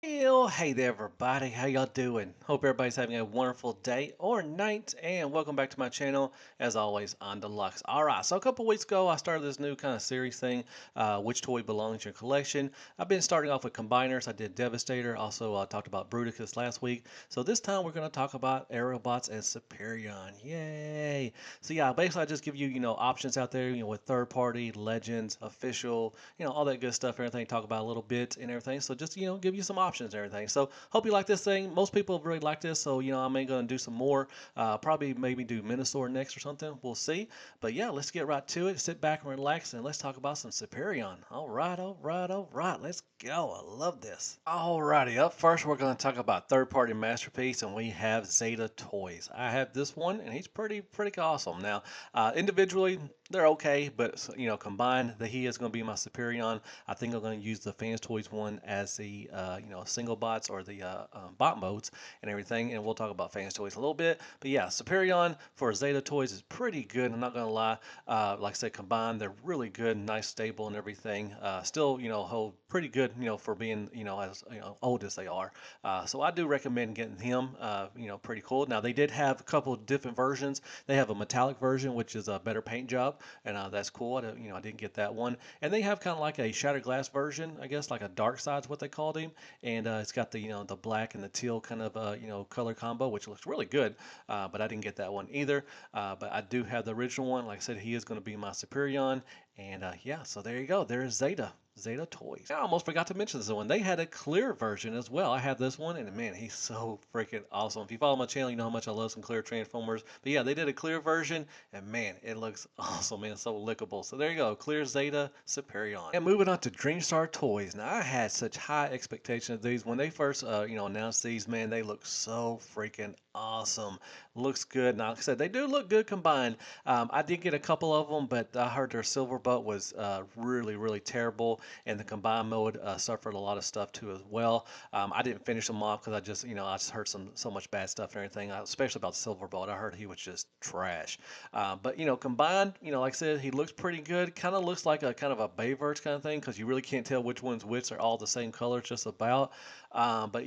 Well, hey there, everybody. How y'all doing? Hope everybody's having a wonderful day or night, and welcome back to my channel. As always, on Deluxe. All right, so a couple weeks ago, I started this new kind of series thing, which toy belongs to your collection. I've been starting off with combiners. I did Devastator. Also, talked about Bruticus last week. So this time, we're going to talk about Aerialbots and Superion. Yay! So yeah, basically, I just give you options out there, with third party, legends, official, all that good stuff, everything, talk about a little bit and everything. So just, give you some options and everything. So hope you like this thing. Most people really like this. So, I'm going to do some more, probably maybe do Minosaur next or something. We'll see. But yeah, let's get right to it. Sit back and relax and let's talk about some Superion. All right, all right, all right. Let's go. I love this. Alrighty, up first, we're going to talk about third-party masterpiece, and we have Zeta Toys. I have this one, and he's pretty awesome. Now, individually, they're okay, but combined, he is going to be my Superion. I think I'm going to use the FansToys one as the single bots or the bot modes and everything, and we'll talk about FansToys a little bit. But yeah, Superion for Zeta Toys is pretty good. I'm not going to lie. Like I said, combined, they're really good, nice, stable, and everything. Still, hold pretty good, for being as old as they are. So I do recommend getting him. Pretty cool. Now they did have a couple of different versions. They have a metallic version, which is a better paint job, and that's cool. I didn't get that one. And they have kind of like a shattered glass version, I guess, like a dark side's what they called him. And it's got the the black and the teal kind of color combo, which looks really good. But I didn't get that one either. But I do have the original one. Like I said, he is going to be my Superion. And yeah, so there you go. There is Zeta. Zeta Toys. I almost forgot to mention this one. They had a clear version as well. I have this one, and man, he's so freaking awesome. If you follow my channel, you know how much I love some clear Transformers. But yeah, they did a clear version, and man, it looks awesome, man. So lickable. So there you go. Clear Zeta Superion. And moving on to Dreamstar Toys. Now, I had such high expectations of these. When they first, announced these, man, they look so freaking awesome. Looks good. Now, like I said, they do look good combined. I did get a couple of them, but I heard their silver boat was really terrible, and the combined mode suffered a lot of stuff too as well. I didn't finish them off because I just heard so much bad stuff and everything, especially about silver boat. I heard he was just trash. But combined, like I said, he looks pretty good. Kind of looks like a kind of a Bayverse kind of thing because you really can't tell which one's which. They're all the same color, just about. But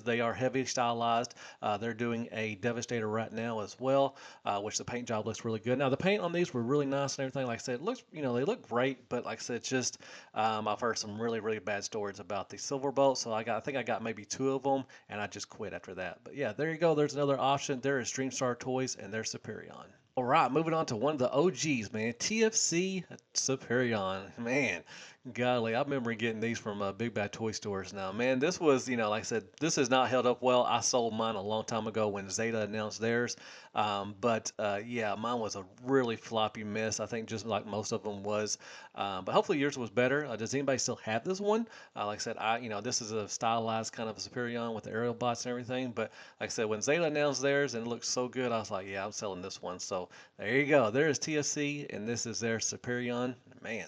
they are heavy stylized. They're doing a Devastator right now as well, which the paint job looks really good. Now the paint on these were really nice and everything. Like I said, it looks they look great, but like I said, just I've heard some really bad stories about the silver bolt. So I think I got maybe two of them, and I just quit after that. But yeah, there you go. There's another option. There is Dreamstar Toys, and they're Superion. All right, moving on to one of the OGs, man. TFC Superion. Man, golly, I remember getting these from Big Bad Toy Stores now. Man, this was, like I said, this has not held up well. I sold mine a long time ago when Zeta announced theirs. But yeah, mine was a really floppy mess. I think just like most of them was. But hopefully yours was better. Does anybody still have this one? Like I said, this is a stylized kind of a Superion with the aerial bots and everything. But like I said, when Zeta announced theirs and it looked so good, I was like, yeah, I'm selling this one. So there you go. There is TFC, and this is their Superion. Man,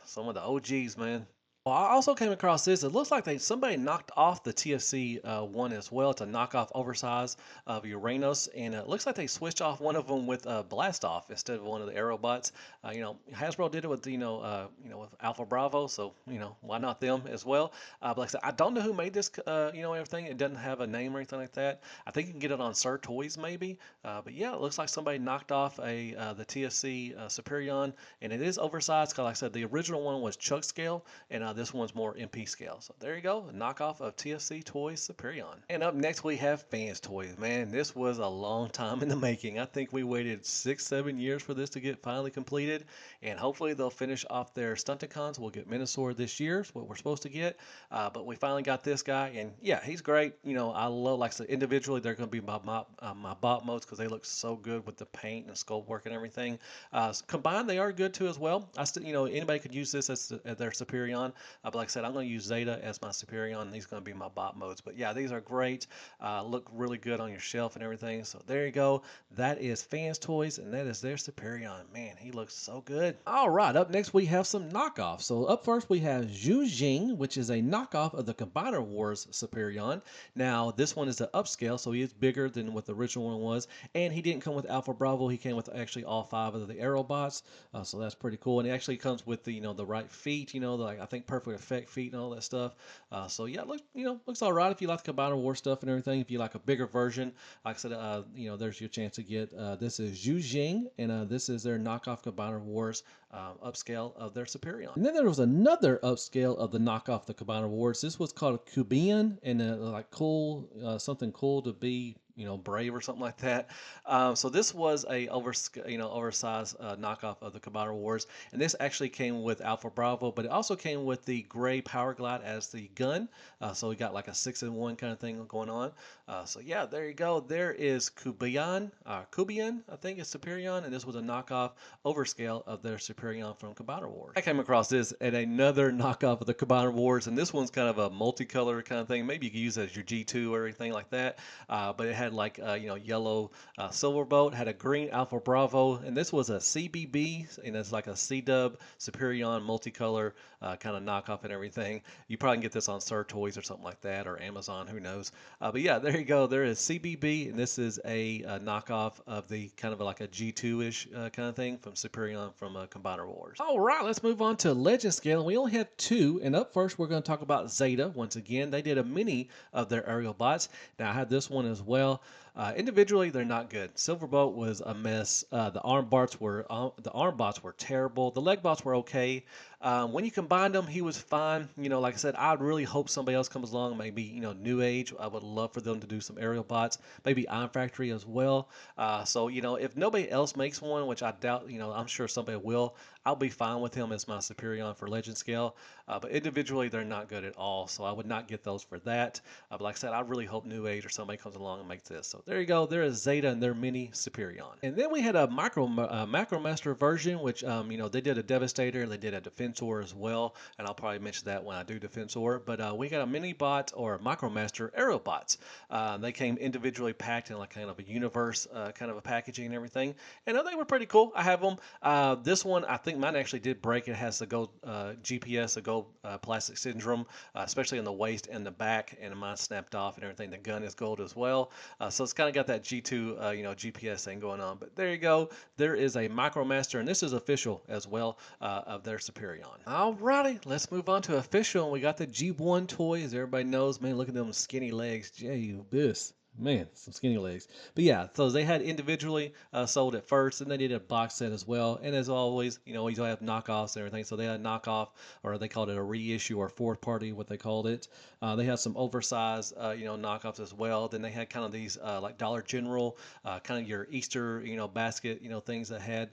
some of the OGs, man. Well, I also came across this. It looks like somebody knocked off the TFC one as well. It's a knockoff oversize of Uranus, and it looks like they switched off one of them with Blast Off instead of one of the Aerobots. Hasbro did it with with Alpha Bravo, so why not them as well? But like I said, I don't know who made this. Everything. It doesn't have a name or anything like that. I think you can get it on Sir Toys maybe. But yeah, it looks like somebody knocked off the TFC Superion, and it is oversized. Cause like I said, the original one was Chuck scale, and this one's more MP scale. So there you go, a knockoff of TFC Toys Superion. And up next we have Fans Toys. Man, this was a long time in the making. I think we waited 6-7 years for this to get finally completed, and hopefully they'll finish off their Stunticons. We'll get Minosaur this year, is what we're supposed to get. But we finally got this guy, and yeah, he's great. I love, like I said, individually they're going to be my bot modes because they look so good with the paint and sculpt work and everything. Combined, they are good too as well. I still, anybody could use this as their Superion. But like I said, I'm going to use Zeta as my Superion, and these are going to be my bot modes. But yeah, these are great. Look really good on your shelf and everything. So there you go. That is Fans Toys, and that is their Superion. Man, he looks so good. All right, up next we have some knockoffs. So up first we have Zhu Jing, which is a knockoff of the Combiner Wars Superion. Now this one is the upscale, so he is bigger than what the original one was, and he didn't come with Alpha Bravo. He came with actually all 5 of the Aerobots. So that's pretty cool, and it actually comes with the the right feet. Like I think perfect effect feet and all that stuff. So yeah, looks all right if you like the Combiner War stuff and everything. If you like a bigger version, like I said, there's your chance to get. This is Zhu Jing, and this is their knockoff Combiner Wars upscale of their Superion. And then there was another upscale of the knockoff the Combiner Wars. This was called Cubian, and like cool, something cool to be, brave or something like that. So this was a oversized knockoff of the Combiner Wars, and this actually came with Alpha Bravo, but it also came with the gray Power Glide as the gun. So we got like a 6-in-1 kind of thing going on. So yeah, there you go. There is Cubian, I think it's Superion, and this was a knockoff overscale of their Superion from Combiner Wars. I came across this at another knockoff of the Combiner Wars, and this one's kind of a multicolor kind of thing. Maybe you could use it as your G2 or anything like that. But it had like yellow silver boat, had a green Alpha Bravo, and this was a CBB, and it's like a C-Dub Superion multicolor kind of knockoff and everything. You probably can get this on Sir Toys or something like that, or Amazon, who knows. But yeah, there you go. There is CBB, and this is a knockoff of the kind of like a G2-ish kind of thing from Superion from Combiner Wars. All right, let's move on to Legend Scale. And we only have two, and up first we're going to talk about Zeta. Once again, they did a mini of their Aerialbots. Now I had this one as well. Individually, they're not good. Silverbolt was a mess. The armbots were terrible. The leg bots were okay. When you combined them, he was fine. Like I said, I'd really hope somebody else comes along. Maybe New Age. I would love for them to do some Aerialbots. Maybe Iron Factory as well. So if nobody else makes one, which I doubt, I'm sure somebody will, I'll be fine with him as my Superion for Legend Scale. But individually, they're not good at all. So I would not get those for that. But like I said, I really hope New Age or somebody comes along and makes this. So there you go. There is Zeta and their mini Superion. And then we had a Macromaster version, which they did a Devastator, they did a Defensor as well, and I'll probably mention that when I do Defensor. But we got a mini bot or Macromaster Aerialbots. They came individually packed in like kind of a universe kind of a packaging and everything, and they were pretty cool. I have them. This one, I think mine actually did break. It has the gold GPS, the gold plastic syndrome, especially in the waist and the back, and mine snapped off and everything. The gun is gold as well, so it's kind of got that G2 GPS thing going on. But there you go. There is a Macromaster, and this is official as well of their Superion. Alrighty, let's move on to official. And we got the G1 toys. Everybody knows, man, look at them skinny legs. This. Man, some skinny legs. But yeah, so they had individually sold at first, and they did a box set as well. And as always, we have knockoffs and everything. So they had a knockoff, or they called it a reissue or fourth party, what they called it. They had some oversized, knockoffs as well. Then they had kind of these like Dollar General, kind of your Easter, basket, things that had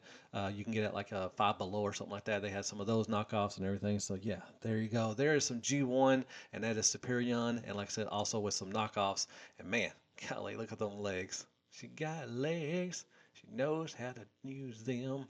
you can get at like a Five Below or something like that. They had some of those knockoffs and everything. So yeah, there you go. There is some G1, and that is Superion, and like I said, also with some knockoffs. And man, golly, look at them legs. She got legs. She knows how to use them.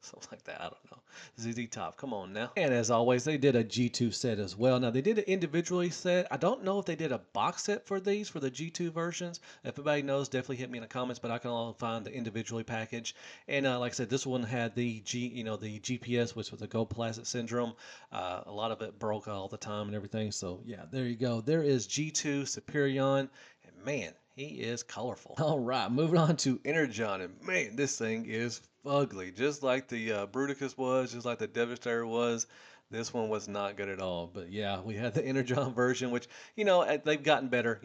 Something like that. I don't know. ZZ Top, come on now. And as always, they did a G2 set as well. Now, they did an individually set. I don't know if they did a box set for these, for the G2 versions. If anybody knows, definitely hit me in the comments, but I can all find the individually package. And like I said, this one had the the GPS, which was a gold plastic syndrome. A lot of it broke all the time and everything. So yeah, there you go. There is G2 Superion. And man, he is colorful. All right, moving on to Energon. And man, this thing is ugly. Just like the Bruticus was, just like the Devastator was. This one was not good at all. But yeah, we had the Energon version, which, they've gotten better,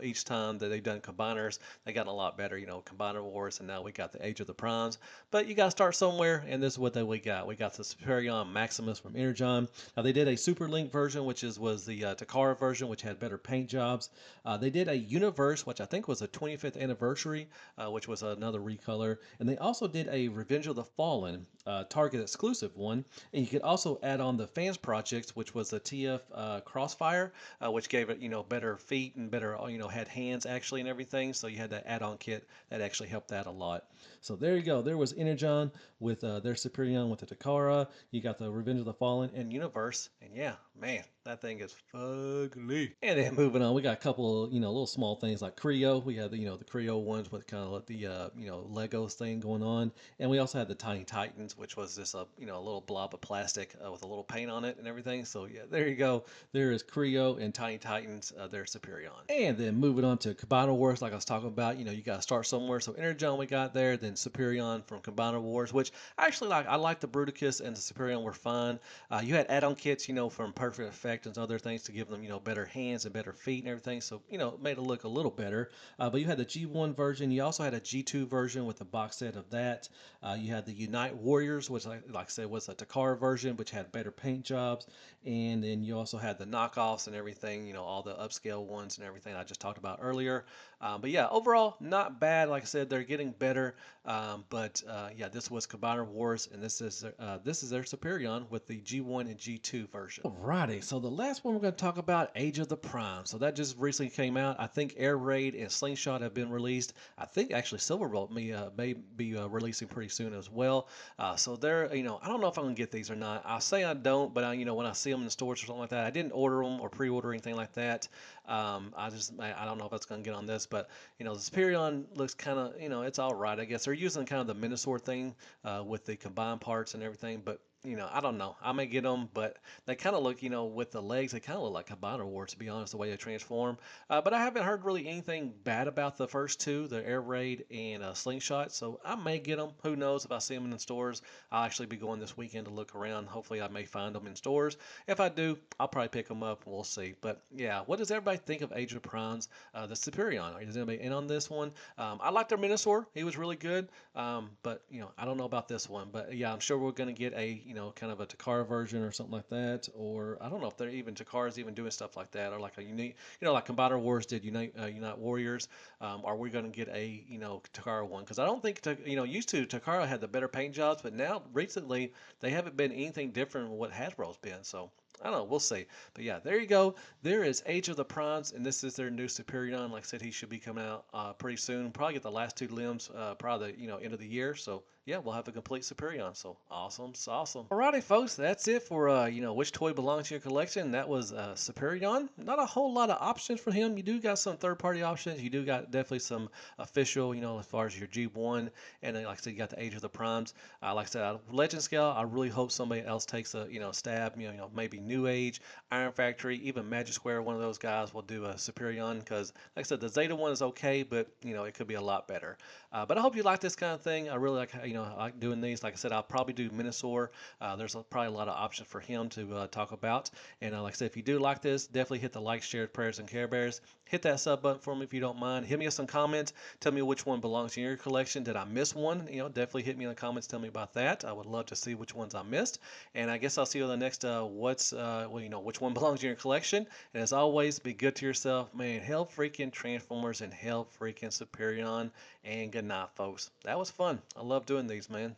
each time that they've done combiners, they gotten a lot better, Combiner Wars, and now we got the Age of the Primes. But you got to start somewhere, and this is what we got. We got the Superion Maximus from Energon. Now, they did a Super Link version, which was the Takara version, which had better paint jobs. They did a Universe, which I think was a 25th anniversary, which was another recolor. And they also did a Revenge of the Fallen, Target exclusive one. And you could also add on the Fans Projects, which was the TF Crossfire, which gave it, better feet and better, had hands actually and everything. So you had that add-on kit that actually helped that a lot. So there you go. There was Energon with their Superion with the Takara. You got the Revenge of the Fallen and Universe. And yeah, Man, that thing is ugly. And then moving on, we got a couple, little small things like Creo. We had the Creo ones with kind of like the, Legos thing going on. And we also had the Tiny Titans, which was just a little blob of plastic with a little paint on it and everything. So yeah, there you go. There is Creo and Tiny Titans. They're Superion. And then moving on to Combiner Wars, like I was talking about, you got to start somewhere. So Energon we got there, then Superion from Combiner Wars, which actually like I like the Bruticus and the Superion were fine. You had add-on kits, from Perfect Effect and other things to give them, better hands and better feet and everything. So, it made it look a little better. But you had the G1 version. You also had a G2 version with a box set of that. You had the Unite Warriors, which, like I said, was a Takara version, which had better paint jobs. And then you also had the knockoffs and everything, all the upscale ones and everything I just talked about earlier. But yeah, overall, not bad. Like I said, they're getting better. But yeah, this was Combiner Wars, and this is their Superion with the G1 and G2 version. Alrighty, so the last one we're going to talk about, Age of the Prime. So that just recently came out. I think Air Raid and Slingshot have been released. I think actually Silverbolt may be releasing pretty soon as well. So they're, I don't know if I'm going to get these or not. I'll say I don't, but when I see them in the stores or something like that, I didn't order them or pre-order anything like that. I don't know if it's going to get on this, but the Superion looks kind of, it's all right. I guess they're using kind of the Minosaur thing with the combined parts and everything, but I don't know. I may get them, but they kind of look, with the legs, they kind of look like Combiner Wars, to be honest, the way they transform. But I haven't heard really anything bad about the first two, the Air Raid and Slingshot, so I may get them. Who knows? If I see them in the stores, I'll actually be going this weekend to look around. Hopefully, I may find them in stores. If I do, I'll probably pick them up. We'll see. But yeah, what does everybody think of Age of Primes, the Superion? Is anybody in on this one? I like their Minosaur. He was really good. But I don't know about this one. But yeah, I'm sure we're going to get a kind of a Takara version or something like that. Or I don't know if they're even Takara's even doing stuff like that, or like a unique, like Combiner Wars did Unite Warriors. Are we going to get a Takara one? Because I don't think used to Takara had the better paint jobs, but now recently they haven't been anything different from what Hasbro's been. So I don't know. We'll see. But yeah, there you go. There is Age of the Primes, and this is their new Superion. Like I said, he should be coming out pretty soon. Probably get the last two limbs probably end of the year. So yeah, we'll have a complete Superion. So awesome, awesome. Alrighty, folks, that's it for which toy belongs to your collection. That was Superion. Not a whole lot of options for him. You do got some third-party options. You do got definitely some official, as far as your G1, and then like I said, you got the Age of the Primes. Like I said, Legend Scale. I really hope somebody else takes a stab. Maybe New Age, Iron Factory, even Magic Square. One of those guys will do a Superion because, like I said, the Zeta one is okay, but it could be a lot better. But I hope you like this kind of thing. I really like I like doing these. Like I said, I'll probably do Minosaur. There's probably a lot of options for him to talk about. And like I said, if you do like this, definitely hit the like, shares, prayers, and Care Bears. Hit that sub button for me if you don't mind. Hit me with some comments. Tell me which one belongs in your collection. Did I miss one? Definitely hit me in the comments. Tell me about that. I would love to see which ones I missed. And I guess I'll see you on the next which one belongs in your collection. And as always, be good to yourself, man. Hell freaking Transformers and hell freaking Superion. And good night, folks. That was fun. I love doing these, man.